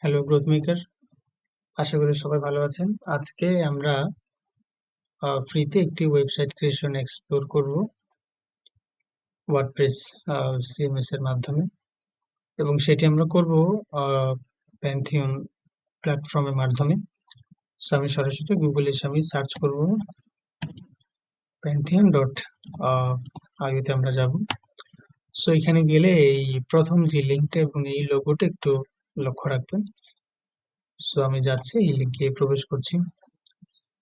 Hello growth maker, আশা করি সবাই ভালো আছেন। আজকে আমরা ফ্রিতে একটি ওয়েবসাইট ক্রিয়েশন এক্সপ্লোর করব ওয়ার্ডপ্রেস সিএমএস এর মাধ্যমে, এবং সেটি আমরা করব প্যান্থিয়ন প্ল্যাটফর্মের মাধ্যমে। সো আমি সরাসরি গুগলে এসে আমি সার্চ করব প্যান্থিয়ন ডট আইওতে আমরা যাব। সো এখানে গেলে এই প্রথম যে লিঙ্কটা এবং এই লোগোটা একটু লক্ষ্য রাখবেন। সো আমি যাচ্ছি, এই লিঙ্কে প্রবেশ করছি।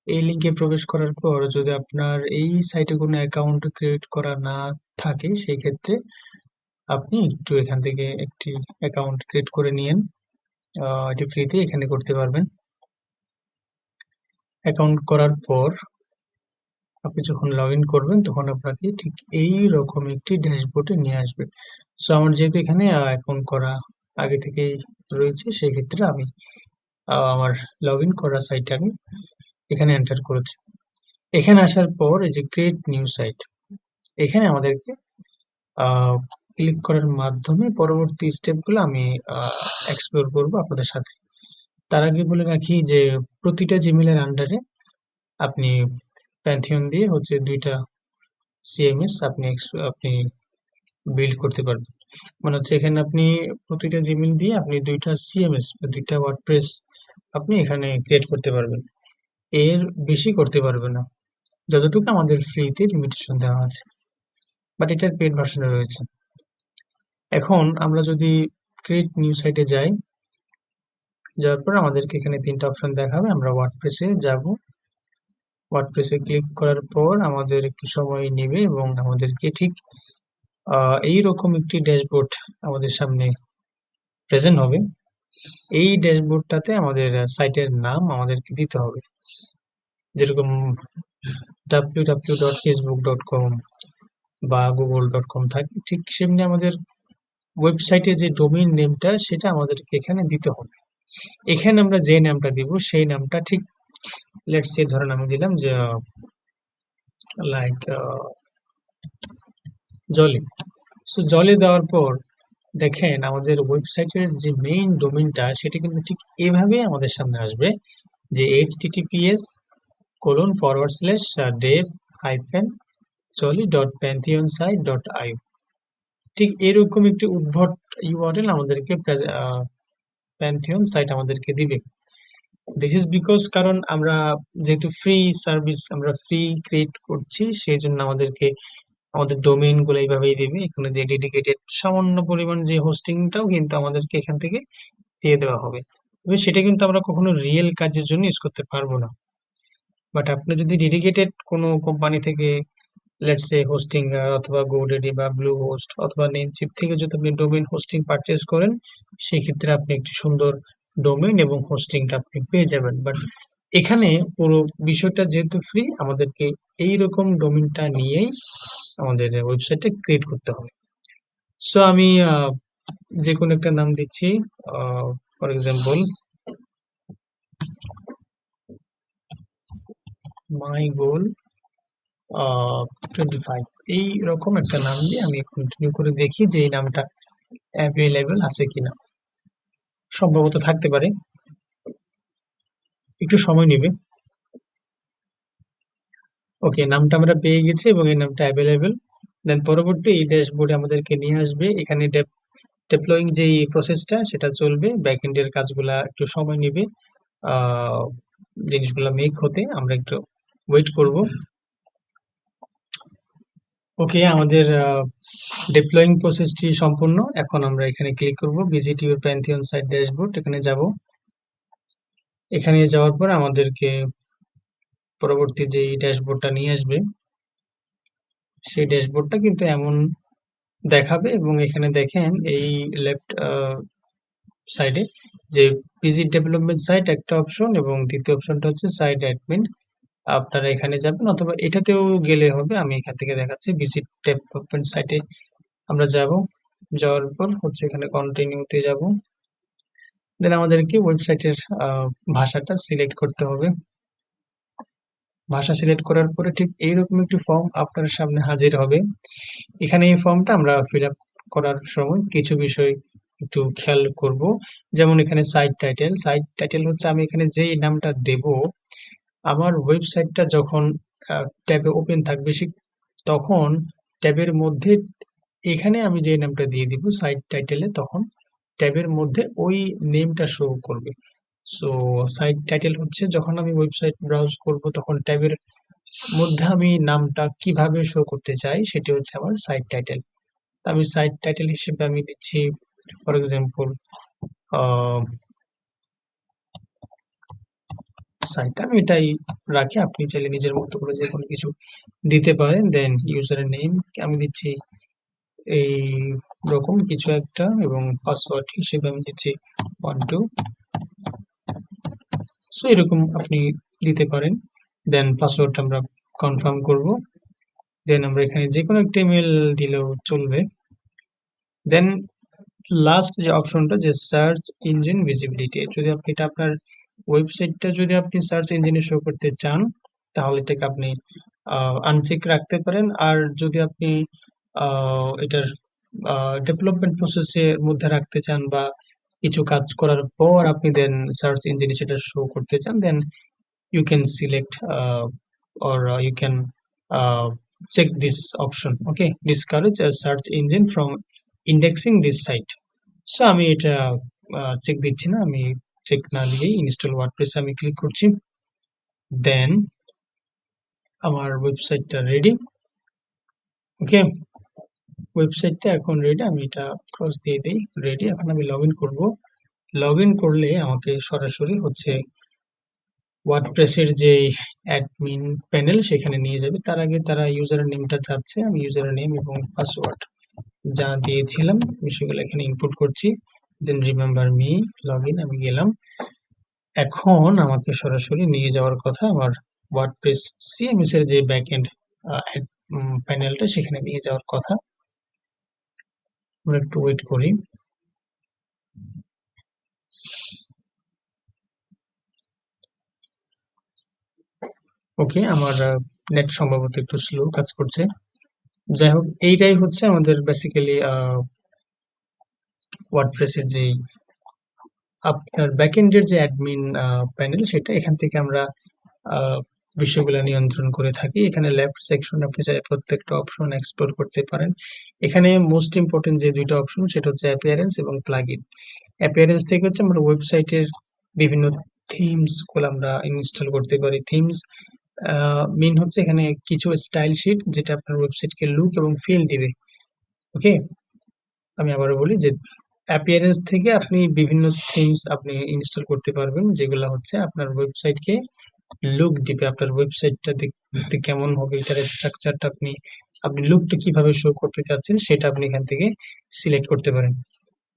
এই লিঙ্কে প্রবেশ করার পর যদি আপনার এই সাইটে কোনো অ্যাকাউন্ট ক্রিয়েট করা না থাকে, সেই ক্ষেত্রে আপনি একটু এখান থেকে একটি অ্যাকাউন্ট ক্রিয়েট করে নিয়েন। এটি ফ্রিতে এখানে করতে পারবেন। অ্যাকাউন্ট করার পর আপনি যখন লগ ইন করবেন তখন আপনাকে ঠিক এই রকম একটি ড্যাশবোর্ডে নিয়ে আসবে। সো আমার যেহেতু এখানে অ্যাকাউন্ট করা আগে থেকেই রয়েছে, সেই ক্ষেত্রে আমি আমার লগ ইন করা সাইটটা আমি এখানে এন্টার করেছি। এখানে আসার পর এই যে ক্রিয়েট নিউ সাইট, এখানে আমাদেরকে ক্লিক করার মাধ্যমে পরবর্তী স্টেপগুলো আমি এক্সপ্লোর করব আপনাদের সাথে। তার আগে বলে রাখি যে প্রতিটা জিমেলের আন্ডারে আপনি প্যান্থিয়ন দিয়ে হচ্ছে ২টা সিএমএস আপনি বিল্ড করতে পারবেন। মানে হচ্ছে এখানে আপনি প্রতিটা জিমেল দিয়ে আপনি ২টা সিএমএস বা ২টা ওয়ার্ডপ্রেস আপনি এখানে ক্রিয়েট করতে পারবেন। এর বেশি করতে পারবেন না, যতটুকু আমাদের ফ্রিতে লিমিটেশন দেওয়া আছে, বাট এটার পেইড ভার্সনে রয়েছে। এখন আমরা যদি ক্রিয়েট নিউ সাইটে যাই, যাওয়ার পর আমাদেরকে এখানে ৩টা অপশন দেখাবে। আমরা ওয়ার্ডপ্রেসে যাব। ওয়ার্ডপ্রেসে ক্লিক করার পর আমাদের একটু সময় নেবে এবং আমাদেরকে ঠিক এইরকম একটি ড্যাশবোর্ড আমাদের সামনে প্রেজেন্ট হবে। এই ড্যাশবোর্ডটাতে আমাদের সাইটের নাম আমাদেরকে দিতে হবে, যেরকম www.facebook.com বা google.com থাকে, ঠিক সেমনি আমাদের ওয়েবসাইটের যে ডোমেইন নেমটা সেটা আমাদেরকে এখানে দিতে হবে। এখানে আমরা যে নামটা দিব সেই নামটা ঠিক লেটস সে ধরেন আমি দিলাম যে লাইক জলি। সো জলি দেওয়ার পর দেখেন আমাদের ওয়েবসাইটের যে মেইন ডোমেইনটা সেটা কিন্তু ঠিক এভাবেই আমাদের সামনে আসবে, যে https://dev-jolly.pantheonsite.io। ঠিক এরকম একটি উদ্ভট ইউআরএল আমাদেরকে প্যান্থিয়ন সাইট আমাদেরকে দিবে। দিস ইজ বিকজ কারণ আমরা যেহেতু ফ্রি সার্ভিস, আমরা ফ্রি ক্রিয়েট করছি, সেই জন্য আমাদের ডোমেইন গুলো এইভাবেই দিবে। এখানে যে ডেডিকেটেড সামান্য পরিমাণ যে হোস্টিংটাও কিন্তু আমাদেরকে এখান থেকে দিয়ে দেওয়া হবে, তবে সেটা কিন্তু আমরা কখনো রিয়েল কাজের জন্য ইউজ করতে পারবো না। বাট আপনি যদি ডেডিকেটেড কোনো কোম্পানি থেকে লেটস সে হোস্টিং অথবা গোডেডি বা ব্লু হোস্ট অথবা নেমচিপ থেকে যদি আপনি ডোমেইন হোস্টিং পারচেজ করেন, সেই ক্ষেত্রে আপনি একটি সুন্দর ডোমেইন এবং হোস্টিংটা আপনি পেয়ে যাবেন। বাট এখানে পুরো বিষয়টা যেহেতু ফ্রি, আমাদেরকে এইরকম ডোমেইনটা নিয়েই আমাদের ওয়েবসাইটটা ক্রিয়েট করতে হবে। সো আমি যে কোনো একটা নাম দিচ্ছি, ফর এক্সাম্পল মাই গোল 25, এই রকম একটা নাম দিয়ে আমি কন্টিনিউ করে দেখি যে এই নামটা অ্যাভেলেবল আছে কিনা। সম্ভবত থাকতে পারে, একটু সময় নেবে। ওকে, নামটা আমরা পেয়ে গেছি এবং এই নামটা অ্যাভেলেবল। দেন পরবর্তী এই ড্যাশবোর্ডে আমাদেরকে নিয়ে আসবে। এখানে ডেপ্লয়িং যেই প্রসেসটা সেটা চলবে, ব্যাকএন্ডের কাজগুলা একটু সময় নেবে। জিনিসগুলো মেক হতে আমরা একটু ওয়েট করব। ওকে, আমাদের ডিপ্লয়িং প্রসেসটি সম্পূর্ণ। এখন আমরা এখানে ক্লিক করব visit your Pantheon site dashboard, এখানে যাব। এখানে যাওয়ার পর আমাদেরকে পরবর্তী যে ড্যাশবোর্ডটা নিয়ে আসবে, সেই ড্যাশবোর্ডটা কিন্তু এমন দেখাবে। এবং এখানে দেখেন এই লেফট সাইডে যে ভিজিট ডেভেলপমেন্ট সাইট একটা অপশন এবং দ্বিতীয় অপশনটা হচ্ছে সাইট অ্যাডমিন। আপনারা এখানে যাবেন অথবা এটাতেও গেলে হবে। আমি এখান থেকে দেখাচ্ছি ভিজিট ডেভেলপমেন্ট সাইটে আমরা যাব। যাওয়ার পর হচ্ছে এখানে কন্টিনিউতে যাব। দেন আমাদেরকে ওয়েবসাইটের ভাষাটা সিলেক্ট করতে হবে। ভাষা সিলেক্ট করার পরে ঠিক এইরকম একটি ফর্ম আপনার সামনে হাজির হবে। এখানে এই ফর্মটা আমরা ফিল আপ করার সময় কিছু বিষয় একটু খেয়াল করব। যেমন এখানে সাইট টাইটেল হচ্ছে আমি এখানে যেই নামটা দেব, আমার ওয়েবসাইটটা যখন ট্যাবে ওপেন থাকবে তখন ট্যাবের মধ্যে এখানে আমি যে নামটা দিয়ে দিব সাইট টাইটেলে, তখন ট্যাবের মধ্যে ওই নেমটা শো করবে। সো সাইট টাইটেল হচ্ছে যখন আমি ওয়েবসাইট ব্রাউজ করব তখন ট্যাবের মধ্যে আমি নামটা কিভাবে শো করতে চাই সেটি হচ্ছে আমার সাইট টাইটেল। আমি সাইট টাইটেল হিসেবে আমি দিচ্ছি ফর এক্সাম্পল সাইট, আমি এটাই রাখি। আপনি চাইলে নিজের মতো করে যে কোনো কিছু দিতে পারেন। দেন ইউজারের নেম আমি দিচ্ছি এই রকম কিছু একটা, এবং পাসওয়ার্ড হিসেবে আমি দিচ্ছি 12। সো এরকম আপনি দিতে পারেন। দেন পাসওয়ার্ডটা আমরা কনফার্ম করব। দেন আমরা এখানে যে কোনো একটা ইমেল দিলেও চলবে। দেন লাস্ট যে অপশনটা, যে সার্চ ইঞ্জিন ভিজিবিলিটি, যদি আপনি এটা আপনার ওয়েবসাইটটা যদি আপনি সার্চ ইঞ্জিনে শো করতে চান তাহলে এটাকে আপনি আনচেক রাখতে পারেন। আর যদি আপনি এটার ডেভেলপমেন্ট প্রসেসের মধ্যে রাখতে চান বা কিছু কাজ করার পর আপনি দেন সার্চ ইঞ্জিনে সেটা শো করতে চান, দেন you can select or you can check this option. Okay, discourage a search engine from indexing this site. So আমি এটা চেক দিচ্ছি না, আমি চেক না দিয়েই ইনস্টল ওয়ার্ডপ্রেস আমি ক্লিক করছি। দেন আমার ওয়েবসাইটটা রেডি। ওকে, ওয়েবসাইটটা এখন রেডি। আমি এটা ক্রস দিয়ে দিই, রেডি। এখন আমি লগ ইন করবো। লগ ইন করলে আমাকে সরাসরি হচ্ছে ওয়ার্ডপ্রেসের যে অ্যাডমিন প্যানেল সেখানে নিয়ে যাবে। তার আগে তারা ইউজার নেমটা চাচ্ছে, আমি ইউজার নেম এবং পাসওয়ার্ড যা দিয়েছিলাম আমি সেগুলো এখানে ইনপুট করছি। দেন রিমেম্বার মি, লগ ইন, আমি গেলাম। এখন আমাকে সরাসরি নিয়ে যাওয়ার কথা আমার ওয়ার্ডপ্রেস সিএমএস এর যে ব্যাকএন্ড প্যানেলটা সেখানে নিয়ে যাওয়ার কথা। আমরা একটু ওয়েট করি। ওকে, আমার নেট সম্ভবত একটু স্লো কাজ করছে। যাই হোক, এইটাই হচ্ছে আমাদের বেসিক্যালি ওয়ার্ডপ্রেসের যে আপনার ব্যাকএন্ডের যে অ্যাডমিন প্যানেল, সেটা এখান থেকে আমরা বিষয়গুলো নিয়ন্ত্রণ করে থাকি। এখানে লেফট সেকশন আপনি চাইলে প্রত্যেকটা অপশন এক্সপ্লোর করতে পারেন। এখানে মোস্ট ইম্পর্টেন্ট যে দুইটা অপশন সেটা হচ্ছে অ্যাপিয়ারেন্স এবং প্লাগইন। অ্যাপিয়ারেন্স থেকে হচ্ছে আমরা ওয়েবসাইটের বিভিন্ন থিমস গুলো আমরা ইনস্টল করতে পারি। থিমস মেইন হচ্ছে এখানে কিছু স্টাইল শিট যেটা আপনার ওয়েবসাইটকে লুক এবং ফিল দিবে। ওকে, আমি আবারও বলি যে অ্যাপিয়ারেন্স থেকে আপনি বিভিন্ন থিমস আপনি ইনস্টল করতে পারবেন, যেগুলো হচ্ছে আপনার ওয়েবসাইটকে লুক দিবে। আপনার ওয়েবসাইটটা দেখতে কেমন হবে, এটার স্ট্রাকচারটা আপনি আপনি লুকটা কিভাবে শো করতে চাচ্ছেন সেটা আপনি এখান থেকে সিলেক্ট করতে পারেন।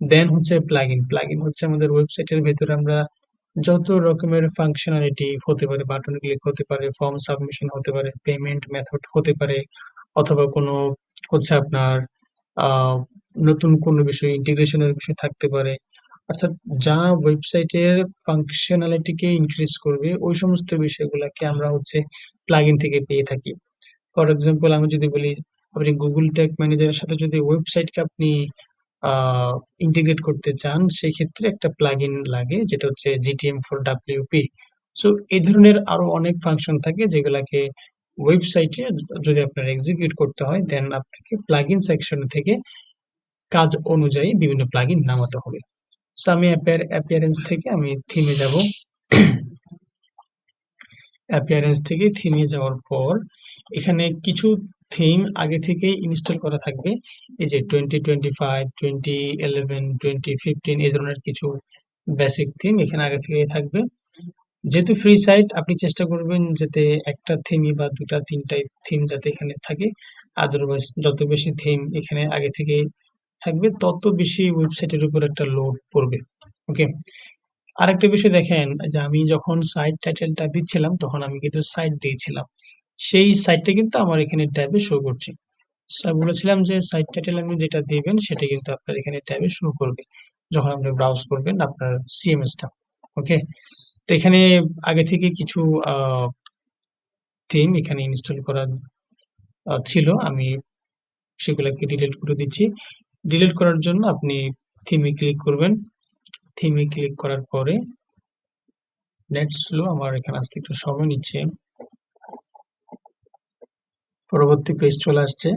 দেন হচ্ছে প্লাগইন। প্লাগইন হচ্ছে আমাদের ওয়েবসাইটের ভেতরে আমরা যত রকমের ফাংশনালিটি হতে পারে, বাটন ক্লিক হতে পারে, ফর্ম সাবমিশন হতে পারে, পেমেন্ট মেথড হতে পারে, অথবা কোনো হচ্ছে আপনার আহ নতুন কোনো বিষয় ইন্টিগ্রেশনের বিষয় থাকতে পারে। অর্থাৎ যা ওয়েবসাইটের ফাংশনালিটিকে ইনক্রিজ করবে ওই সমস্ত বিষয়গুলোকে আমরা হচ্ছে প্লাগইন থেকে পেয়ে থাকি। ফর এক্সাম্পল আমি যদি বলি, আপনি গুগল ট্যাগ ম্যানেজারের সাথে যদি ওয়েবসাইটকে আপনি ইন্টিগ্রেট করতে চান সেই ক্ষেত্রে একটা প্লাগইন লাগে যেটা হচ্ছে জিটিএম ফর ডাব্লিউপি। সো এই ধরনের আরো অনেক ফাংশন থাকে যেগুলাকে ওয়েবসাইটে যদি আপনার এক্সিকিউট করতে হয় দেন আপনাকে প্লাগইন সেকশন থেকে কাজ অনুযায়ী বিভিন্ন প্লাগইন নামাতে হবে। সো আমি অ্যাপিয়ারেন্স থেকে আমি থিমে যাব। অ্যাপিয়ারেন্স থেকে থিমে যাওয়ার পর এখানে কিছু থিম আগে থেকেই ইনস্টল করা থাকবে। এই যে 2025, 2011, 2015 এই ধরনের কিছু বেসিক থিম এখানে আগে থেকেই থাকবে। যেহেতু ফ্রি সাইট, আপনি চেষ্টা করবেন যাতে একটা থিমই বা দুটা তিনটাই থিম যাতে এখানে থাকে। আদারওয়াইজ যত বেশি থিম এখানে আগে থেকে থাকবে তত বেশি ওয়েবসাইটের উপর একটা লোড পড়বে। ওকে, আরেকটা বিষয় দেখেন যে আমি যখন সাইট টাইটেলটা দিচ্ছিলাম তখন আমি কিন্তু সাইট দিয়েছিলাম, সেই সাইটটা কিন্তু আমার এখানে ট্যাবে শো করছে। স্যার বলেছিলাম যে সাইট টাইটেল আপনি যেটা দিবেন সেটা কিন্তু আপনার এখানে ট্যাবে শো করবে যখন আপনি ব্রাউজ করবেন আপনার সিএমএসটা। ওকে, তো এখানে আগে থেকে কিছু থিম এখানে ইনস্টল করা ছিল, আমি সেগুলোকে ডিলিট করে দিচ্ছি। ডিলিট করার জন্য আপনি থিমে ক্লিক করবেন। থিমে ক্লিক করার পরে নেট স্লো, আমার এখানে আসতে একটু সময় নিচ্ছে। পরবর্তী পেজ চলে আসছে।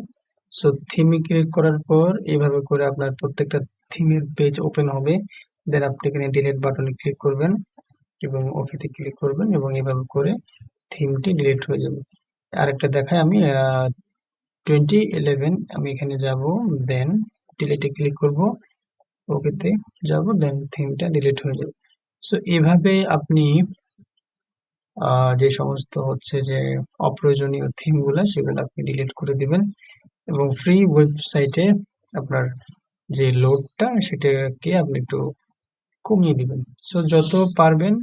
সো থিমে ক্লিক করার পর এইভাবে করে আপনার প্রত্যেকটা থিমের পেজ ওপেন হবে। দেন আপনি এখানে ডিলিট বাটনে ক্লিক করবেন এবং ওকেতে ক্লিক করবেন এবং এভাবে করে থিমটি ডিলিট হয়ে যাবে। আরেকটা দেখায় আমি 2011 আমি এখানে যাব, দেন ডিলিটে ক্লিক করব, ওকেতে যাব, দেন থিমটা ডিলিট হয়ে যাবে। সো এভাবে আপনি যে সমস্ত হচ্ছে যে অপ্রয়োজনীয় থিমগুলা সেগুলো আপনি ডিলিট করে দিবেন এবং ফ্রি ওয়েবসাইটে আপনার যে লোডটা সেটাকে আপনি একটু কমিয়ে দিবেন। সো যত পারবেন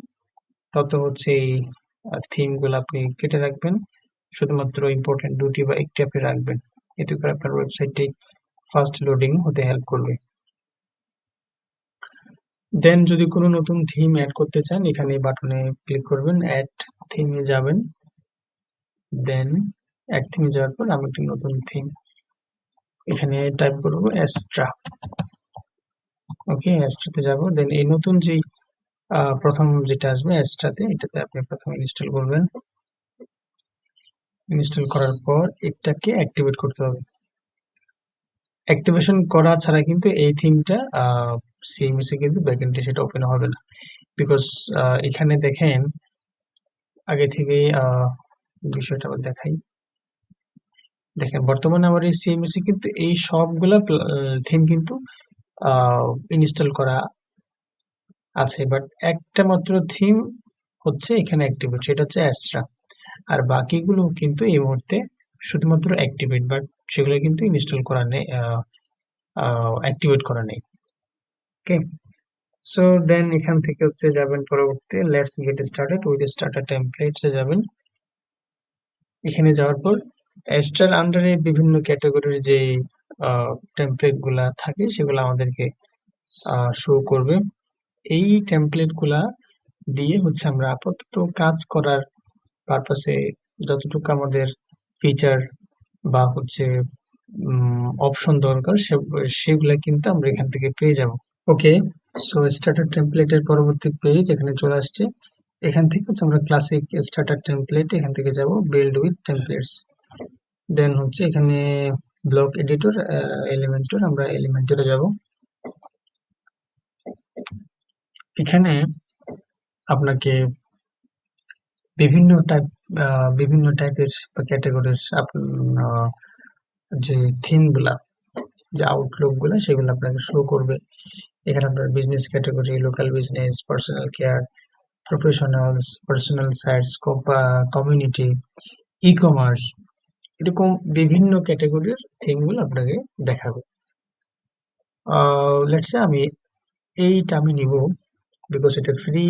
তত হচ্ছে এই থিমগুলো আপনি কেটে রাখবেন, শুধুমাত্র ইম্পর্টেন্ট দুটি বা একটি আপনি রাখবেন। এতে করে আপনার ওয়েবসাইটটি ফাস্ট লোডিং হতে হেল্প করবে। দেন যদি কোনো নতুন থিম অ্যাড করতে চান, এখানে বাটনে ক্লিক করবেন, অ্যাড থিমে যাবেন, দেন অ্যাড থিমে যাওয়ার পর আমি একটি নতুন থিম এখানে টাইপ করব এস্ট্রা। ওকে, এস্ট্রাতে যাব, দেন এই নতুন যেই প্রথম যেটা আসবে এস্ট্রাতে, এটাতে আপনি প্রথমে ইনস্টল করবেন। ইনস্টল করার পর এটাকে অ্যাক্টিভেট করতে হবে। অ্যাক্টিভেশন করা ছাড়া কিন্তু এই থিমটা সিএমএস এ কিন্তু ব্যাকএন্ডে সেটা ওপেন হবে না, বিকজ এখানে দেখেন আগে থেকেই বিষয়টা আবার দেখাই। দেখেন বর্তমানে আমার এই সিএমএস এ কিন্তু এই সবগুলা থিম কিন্তু ইনস্টল করা আছে, বাট একটা মাত্র থিম হচ্ছে এখানে অ্যাক্টিভেট, সেটা হচ্ছে অ্যাস্ট্রা। আর বাকিগুলো কিন্তু এই মুহূর্তে শুধুমাত্র অ্যাক্টিভেট, বাট সেগুলো কিন্তু ইনস্টল করা নেই, অ্যাক্টিভেট করা নেই। ওকে, সো দেন এখান থেকে হচ্ছে যাবেন পরবর্তীতে let's get started with starter টেমপ্লেটসে যাবেন। এখানে যাওয়ার পর অ্যাস্ট্রার আন্ডারে বিভিন্ন ক্যাটাগরির যে টেমপ্লেট গুলা থাকে সেগুলো আমাদেরকে শো করবে। এই টেমপ্লেট গুলা দিয়ে হচ্ছে আমরা আপাতত কাজ করার পারপাসে যতটুকু আমাদের ফিচার বা হচ্ছে অপশন দরকার সেগুলা কিন্তু আমরা এখান থেকে পেয়ে যাব। ওকে, সো স্টার্টার টেমপ্লেটের পরবর্তী পেজ এখানে চলে আসছে। এখান থেকে হচ্ছে আমরা ক্লাসিক স্টার্টার টেমপ্লেট, এখান থেকে যাব বিল্ড উইথ টেমপ্লেটস, দেন হচ্ছে এখানে ব্লক এডিটর, এলিমেন্টর, আমরা এলিমেন্টরে যাব। এখানে আপনাকে বিভিন্ন টাইপের বা ক্যাটাগরির যে থিম গুলা, যে আউটলুক গুলা সেগুলো আপনাকে শো করবে। এখানে আপনার business category, local business, personal care, professionals, personal sites, community, e commerce, এরকম বিভিন্ন ক্যাটাগরির থিম গুলো আপনাকে দেখাবে। লেটস সে আমি এইটা আমি নিব, বিকজ এটা ফ্রি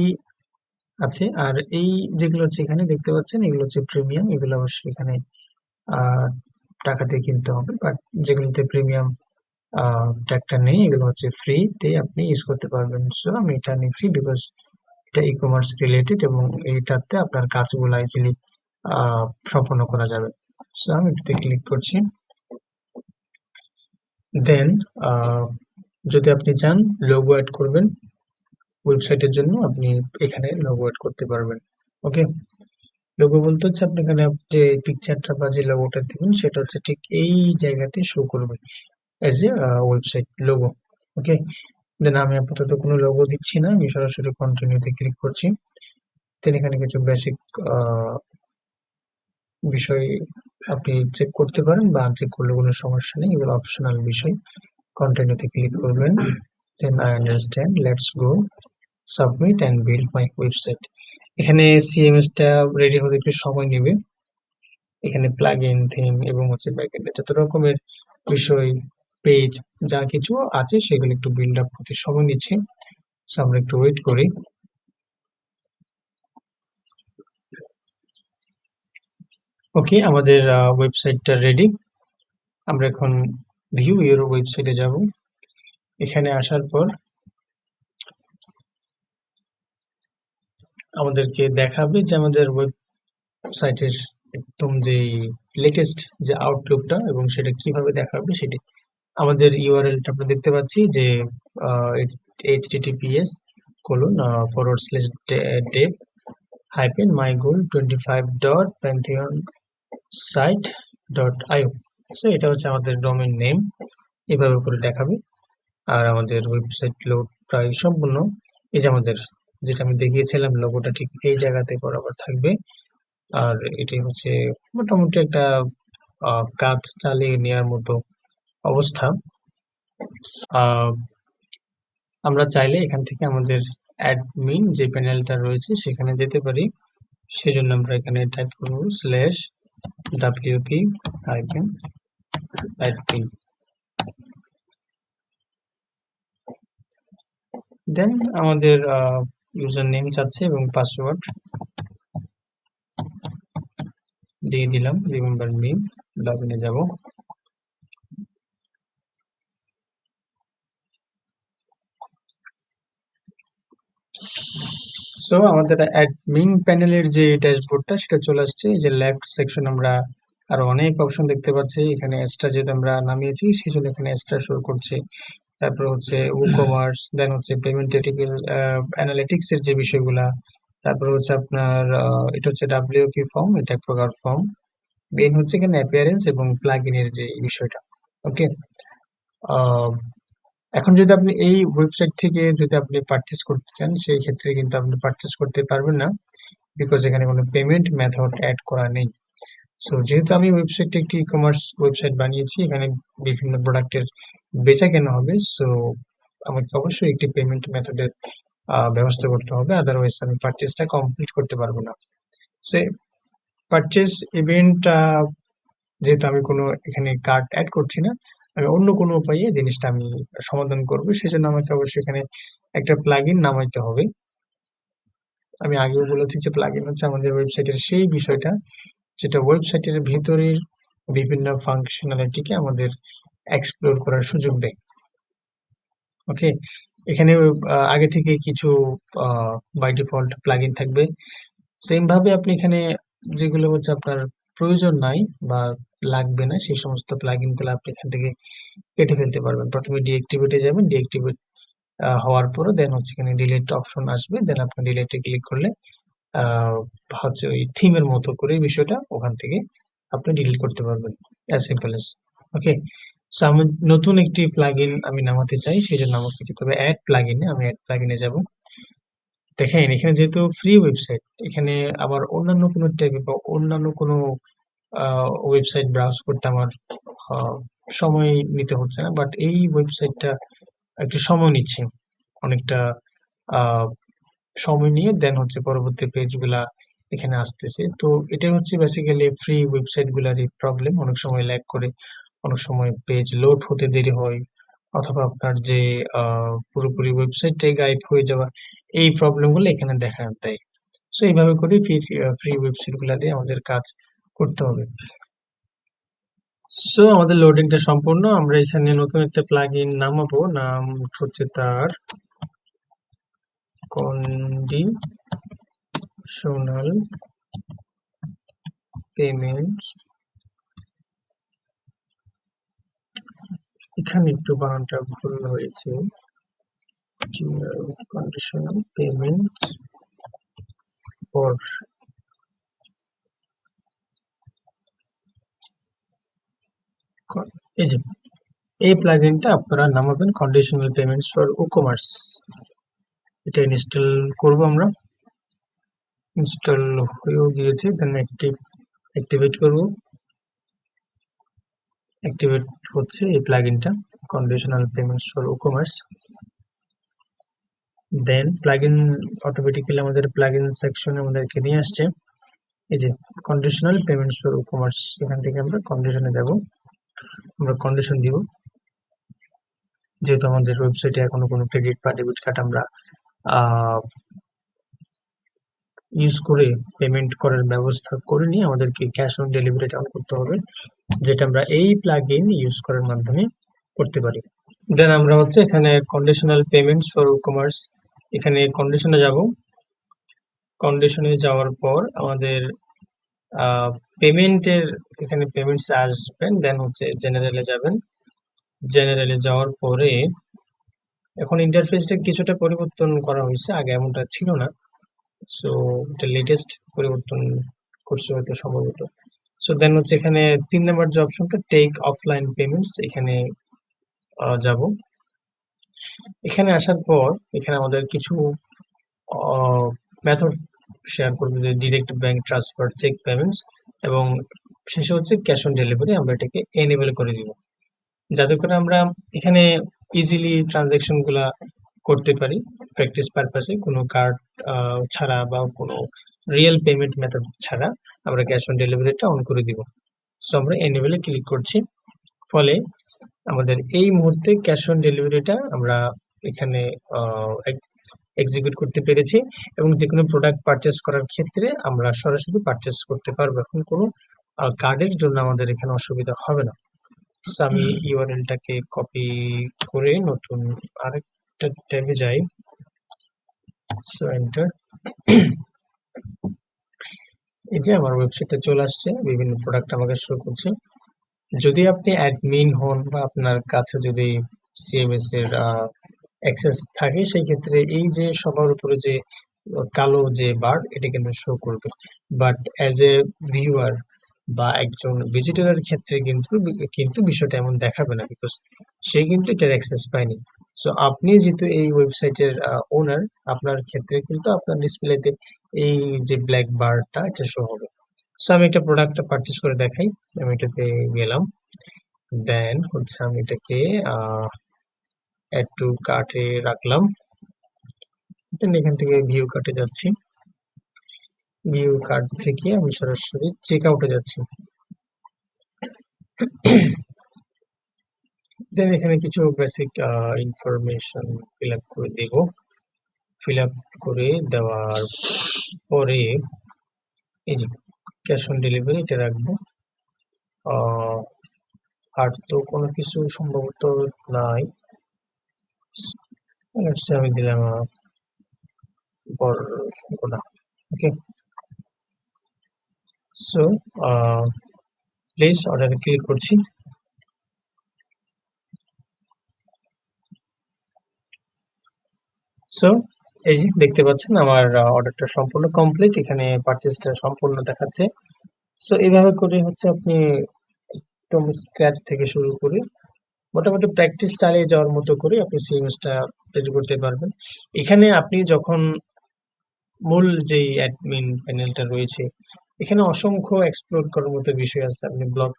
আছে। আর এই যেগুলো হচ্ছে এখানে দেখতে পাচ্ছেন এগুলো হচ্ছে প্রিমিয়াম, এগুলো অবশ্যই এখানে আহ টাকা দিয়ে কিনতে হবে, বাট যেগুলোতে প্রিমিয়াম ট্যাগটা নেই এগুলো হচ্ছে ফ্রিতে আপনি ইউজ করতে পারবেন। সো আমি এটা নিচ্ছি বিকজ এটা ই কমার্স রিলেটেড এবং এইটাতে আপনার কাজগুলো ইজিলি সম্পন্ন করা যাবে। সো আমি এটাতে ক্লিক করছি। দেন যদি আপনি চান লোগো অ্যাড করবেন ওয়েবসাইটের জন্য, আপনি এখানে লোগো অ্যাড করতে পারবেন। ওকে, লোগো বলতে হচ্ছে আপনি এখানে যে পিকচারটা বা যে লোগোটা দিবেন সেটা হচ্ছে ঠিক এই জায়গাতে শো করবে এজ এ ওয়েবসাইট লোগো। ওকে, দেন আমি আপাতত কোনো লোগো দিচ্ছি না, আমি সরাসরি কন্টিনিউতে ক্লিক করছি। দেন এখানে কিছু বেসিক বিষয় আপনি চেক করতে পারেন বা আনচেক করলে কোনো সমস্যা নেই, এগুলো অপশনাল বিষয়। কন্টিনিউতে ক্লিক করবেন, then I understand, let's go, submit and build my website. এখানে সিএমএস টা রেডি হতে একটু সময় নেবে। এখানে প্লাগইন, থিম এবং হচ্ছে ব্যাকএন্ডে যত রকমের বিষয়, পেজ যা কিছু আছে সেগুলো একটু বিল্ড আপ করতে সময় নিচ্ছে। সো আমরা একটু ওয়েট করি। ওকে, আমাদের ওয়েবসাইটটা রেডি। আমরা এখন ভিউ ইউর ওয়েবসাইটে যাব। এখানে আসার পর আমাদেরকে দেখাবে যে আমাদের ওয়েবসাইটের একদম যে লেটেস্ট যে আউটলুকটা এবং সেটা কিভাবে দেখাবে সেটি। আমাদের ইউআরএলটা আমরা দেখতে পাচ্ছি যে https://dev-mygoal25.pantheonsite.io। সো এটা হচ্ছে আমাদের ডোমেইন নেম, এভাবে করে দেখাবে। আর আমাদের ওয়েবসাইট লোড প্রায় সম্পূর্ণ। এই যে আমাদের যেটা আমি দেখিয়েছিলাম লোগোটা ঠিক এই জায়গাতে বরাবর থাকবে। আর এটাই হচ্ছে মোটামুটি একটা কাজ চালিয়ে নেওয়ার মতো অবস্থা। আহ, আমরা চাইলে এখান থেকে আমাদের অ্যাডমিন যে প্যানেলটা রয়েছে সেখানে যেতে পারি। সেজন্য আমরা এখানে টাইপ করব /wp-admin, দেন আমাদের ইউজার নেম চাচ্ছে এবং পাসওয়ার্ড দিয়ে দিলাম, রিমেম্বার মি। লগইনে যাব। সো আমাদের অ্যাডমিন প্যানেলের যে ড্যাশবোর্ডটা সেটা চলে আসছে। এই যে লেফট সেকশন আমরা আরো অনেক অপশন দেখতে পাচ্ছি। এখানে এক্সট্রা যেহেতু আমরা নামিয়েছি সেই জন্য এখানে এক্সট্রা শো করছে। তারপর হচ্ছে ই-কমার্স, দেন হচ্ছে পেমেন্ট অ্যানালিটিক্স এর যে বিষয়গুলা, তারপর হচ্ছে আপনার এটা হচ্ছে ডাব্লিউপি ফর্ম, এটা এক প্রকার ফর্ম। মেইন হচ্ছে এখানে অ্যাপিয়ারেন্স এবং প্লাগইনের যে বিষয়টা। ওকে, এখন যদি আপনি এই ওয়েবসাইট থেকে যদি আপনি পারচেজ করতে চান সেই ক্ষেত্রে কিন্তু আপনি পারচেজ করতে পারবেন না, বিকজ এখানে কোনো পেমেন্ট মেথড অ্যাড করা নেই। সো যেহেতু আমি ওয়েবসাইটে একটি ই কমার্স ওয়েবসাইট বানিয়েছি, এখানে বিভিন্ন প্রোডাক্টের বেচা কেনা হবে, সো আমাকে অবশ্যই একটি পেমেন্ট মেথডের ব্যবস্থা করতে হবে, আদারওয়াইজ আমি পারচেজটা কমপ্লিট করতে পারবো না। সো পারচেজ ইভেন্ট, যেহেতু আমি কোনো এখানে কার্ড অ্যাড করছি না, আমি অন্য কোনো উপায়ে জিনিসটা আমি সমাধান করবো, সেজন্য আমাকে অবশ্যই এখানে একটা প্লাগইন নামাইতে হবে। আমি আগেও বলেছি যে প্লাগইন হচ্ছে আমাদের ওয়েবসাইটের সেই বিষয়টা যেটা ওয়েবসাইটের ভিতরের বিভিন্ন ফাংশনালিটিকে আমাদের এক্সপ্লোর করার সুযোগ দেয়। ওকে, এখানে আগে থেকে কিছু বাই ডিফল্ট প্লাগইন থাকবে। সেম ভাবে আপনি এখানে যেগুলো হচ্ছে আপনার প্রয়োজন নাই বা লাগবে না সেই সমস্ত প্লাগইন গুলো আপনি এখান থেকে কেটে ফেলতে পারবেন। প্রথমে ডিএক্টিভেটে যাবেন, ডিএক্টিভেট হওয়ার পরে দেন হচ্ছে এখানে ডিলিট অপশন আসবে, দেন আপনি ডিলিটে ক্লিক করলে আহ, হচ্ছে ওই থিমের মতো করে বিষয়টা ওখান থেকে আপনি ডিলিট করতে পারবেন, অ্যাজ সিম্পল এস। ওকে, সো আমি নতুন একটি প্লাগইন আমি নামাতে চাই, সেই জন্য আমাকে যেতে হবে অ্যাড প্লাগইনে। আমি অ্যাড প্লাগইনে যাব। দেখেন এখানে যেহেতু ফ্রি ওয়েবসাইট, এখানে আবার অন্যান্য কোনো টাইপের বা অন্যান্য কোনো ওয়েবসাইট ব্রাউজ করতে আমার আহ, সময় নিতে হচ্ছে না, বাট এই ওয়েবসাইটটা একটু সময় নিচ্ছে অনেকটা। আহ, সময় নিয়ে দেন হচ্ছে পরবর্তী পেজগুলা এখানে আসতেছে। তো এটাই হচ্ছে বেসিক্যালি ফ্রি ওয়েবসাইট গুলারই প্রবলেম, অনেক সময় ল্যাগ করে, অনেক সময় পেজ লোড হতে দেরি হয়, অথবা আপনার যে পুরোপুরি ওয়েবসাইটটাই গায়েব হয়ে যাওয়া, এই প্রবলেমগুলো এখানে দেখা দেয়। সো এইভাবে করে ফ্রি ওয়েবসাইট গুলা দিয়ে আমাদের কাজ করতে হবে। সো আমাদের লোডিংটা সম্পূর্ণ। আমরা এখানে নতুন একটা প্লাগইন নামাবো, নাম হচ্ছে তার কন্ডিশনাল পেমেন্টস। এখানে একটু বানানটা ভুল হয়েছে, কন্ডিশনাল পেমেন্ট ফর, এই যে এই প্লাগইনটা আপনারা নামাবেন, কন্ডিশনাল পেমেন্টস ফর ই-কমার্স। এটা ইনস্টল করব আমরা। ইনস্টল হয়েও গিয়েছে, দেন অ্যাক্টিভেট করব। অ্যাক্টিভেট হচ্ছে এই প্লাগইনটা, conditional payments for e-commerce. Then plugin automatically আমাদের প্লাগইন সেকশনে আমাদেরকে নিয়ে আসছে। এই যে কন্ডিশনাল পেমেন্টস ফর ই-কমার্স, এখান থেকে আমরা কন্ডিশনে যাব। আমরা কন্ডিশন দিব, যেহেতু আমাদের ওয়েবসাইটে এখনো কোনো ক্রেডিট বা ডেবিট কার্ড আমরা ইউজ করে পেমেন্ট করার ব্যবস্থা করিনি, আমাদেরকে ক্যাশ অন ডেলিভারিটা অন করতে হবে, যেটা আমরা এই প্লাগইন ইউজ করার মাধ্যমে করতে পারি। দেন আমরা হচ্ছে এখানে কন্ডিশনাল পেমেন্টস ফর ই-কমার্স, এখানে কন্ডিশনে যাব। কন্ডিশনে যাওয়ার পর আমাদের পেমেন্টের এখানে পেমেন্টস আসবেন, দেন হচ্ছে জেনারেলে যাবেন। জেনারেলে যাওয়ার পরে এখন ইন্টারফেসটা কিছুটা পরিবর্তন করা হয়েছে, আগে এমনটা ছিল না। সো এটা লেটেস্ট পরিবর্তন করছে হয়তো সম্ভবত। সো দেন হচ্ছে এখানে ৩ নাম্বার যে অপশনটা টেক অফলাইন পেমেন্টস, এখানে যাব। এখানে আসার পর এখানে আমাদের কিছু মেথড শেয়ার করবে, যে direct bank transfer, cheque payments, এবং শেষে হচ্ছে ক্যাশ অন ডেলিভারি। আমরা এটাকে এনেবল করে দিব, যাতে করে আমরা এখানে ইজিলি ট্রানজ্যাকশন গুলা করতে পারি প্র্যাকটিস পারপাসে, কোনো কার্ড ছাড়া বা কোনো রিয়েল পেমেন্ট মেথড ছাড়া আমরা ক্যাশ অন ডেলিভারিটা অন করে দিব। সো আমরা এনেবলে ক্লিক করছি, ফলে আমাদের এই মুহূর্তে ক্যাশ অন ডেলিভারিটা আমরা এখানে এক্সিকিউট করতে পেরেছি, এবং যে কোনো প্রোডাক্ট পারচেস করার ক্ষেত্রে আমরা সরাসরি পারচেস করতে পারবো। এখন কোনো কার্ডের জন্য আমাদের এখানে অসুবিধা হবে না। সো আমি ইউআরএলটাকে কপি করে নতুন আরেকটা ট্যাবে যাই। So enter. এই যে আমার ওয়েবসাইটে চলে আসছে, বিভিন্ন প্রোডাক্ট আমাকে শো করছে। যদি আপনি অ্যাডমিন হন বা আপনার কাছে যদি সিএমএস এর অ্যাক্সেস থাকে, সেই ক্ষেত্রে এই যে সবার উপরে যে কালো যে বার, এটা কিন্তু শো করবে। বাট অ্যাজ এ ভিউয়ার বা একজন ভিজিটরের ক্ষেত্রে কিন্তু কিন্তু বিষয়টা এমন দেখাবে না, বিকজ সে কিন্তু এটার অ্যাক্সেস পায়নি। সো আপনি যেহেতু এই ওয়েবসাইটের ওনার, আপনার ক্ষেত্রে কিন্তু আপনার ডিসপ্লেতে এই যে ব্ল্যাক বারটা এটা শো হবে। সো আমি একটা প্রোডাক্টটা পারচেস করে দেখাই। আমি এটাতে গেলাম, দেন হচ্ছে আমি এটাকে অ্যাড টু কার্টে রাখলাম। দেন এখান থেকে ভিউ কার্টে যাচ্ছি, ভিউ কার্ট থেকে আমি সরাসরি চেক আউটে যাচ্ছি। দেন এখানে কিছু বেসিক ইনফরমেশন ফিল আপ করে দেব। ফিল আপ করে দেওয়ার পরে এই যে ক্যাশ অন ডেলিভারি এটা রাখবো। আর তো কোনো কিছু সম্ভবত নাই। আমি দিলাম বরগুনা। ওকে, সো প্লেস অর্ডারে ক্লিক করছি। সো এই যে দেখতে পাচ্ছেন আমার অর্ডারটা সম্পূর্ণ কমপ্লিট, এখানে পারচেজটা সম্পূর্ণ দেখাচ্ছে। সো এইভাবে করে হচ্ছে আপনি একদম স্ক্র্যাচ থেকে শুরু করে মোটামুটি প্র্যাকটিস চালিয়ে যাওয়ার মতো করে আপনি সিএমএসটা রেডি করতে পারবেন। এখানে আপনি যখন মূল যেই অ্যাডমিন প্যানেলটা রয়েছে, এখানে অসংখ্য এক্সপ্লোর করার মতো বিষয় আছে। আপনি ব্লগ,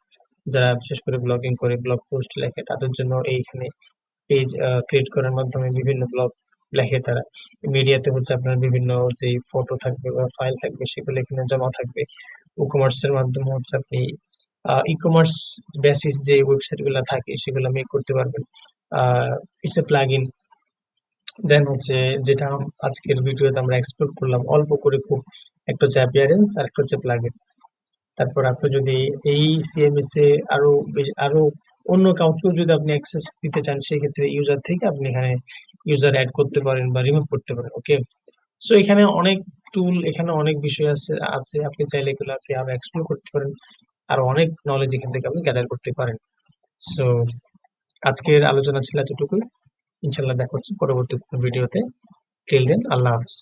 যারা বিশেষ করে ব্লগিং করে ব্লগ পোস্ট লেখে, তাদের জন্য এইখানে পেজ ক্রিয়েট করার মাধ্যমে বিভিন্ন ব্লগ লেখে তারা। মিডিয়াতে হচ্ছে আপনার বিভিন্ন যে ফটো থাকবে বা ফাইল থাকবে, সেগুলো এখানে জমা থাকবে। ই কমার্সের মাধ্যমে হচ্ছে আপনি ই কমার্স বেসিস যে ওয়েবসাইট গুলো থাকে সেগুলো মেক করতে পারবেন। It's a plug in. Then হচ্ছে যেটা আজকের ভিডিওতে আমরা এক্সপ্লোর করলাম অল্প করে, খুব একটা হচ্ছে অ্যাপিয়ারেন্স আর একটা হচ্ছে প্লাগ ইন। তারপর আপনি যদি এই সিএমএস এ আরো অন্য কাউকেও যদি আপনি অ্যাক্সেস দিতে চান, সেক্ষেত্রে ইউজার থেকে আপনি এখানে ইউজার অ্যাড করতে পারেন বা রিমুভ করতে পারেন। ওকে, সো এখানে অনেক টুল, এখানে অনেক বিষয় আছে আছে আপনি চাইলে এগুলোকে আরো এক্সপ্লোর করতে পারেন, আর অনেক নলেজ এখান থেকে আপনি গ্যাদার করতে পারেন। সো আজকের আলোচনা ছিল এতটুকুই। ইনশাল্লাহ দেখা হচ্ছে পরবর্তী কোনো ভিডিওতে। টিল দেন, আল্লাহ হাফিজ।